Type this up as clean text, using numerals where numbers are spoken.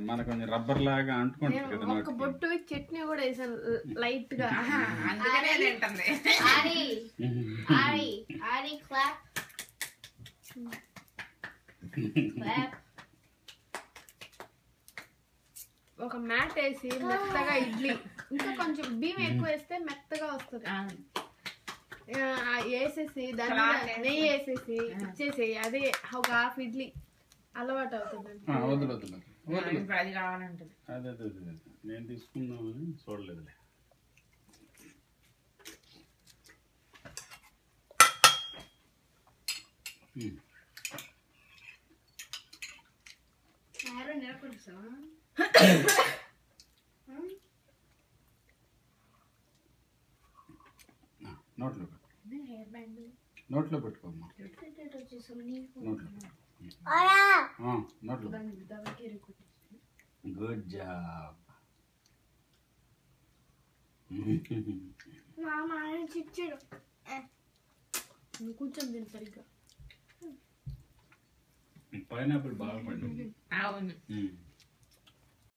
మన కొంచెం రబ్బర్ లాగా అంటుకుంటుంది కదా. ఒక బొట్టు చట్నీ కూడా వేసాను లైట్ గా. అందుకనే తింటుంది. ఆడి క్లాప్ క్లాప్. ఒక మ్యాట్ వేసి మెత్తగా ఇడ్లీ, ఇంకా కొంచెం బియ్యం ఎక్కువ వేస్తే మెత్తగా వస్తుంది. వేసేసి దాని మీద నెయ్యి వేసేసి ఇచ్చేసి అదే ఒక హాఫ్ ఇడ్లీ అలవాటు అవుతుంది. అది కావాలంటుంది. అదే నేను తీసుకుందామని చూడలేదులే. నోట్లో పెట్టుకోమ్మా. నోట్లో గుడ్ జాబ్. కూర్చొని తిని సరిగ్గా. పైనాపిల్ బాగా పండింది. అవును.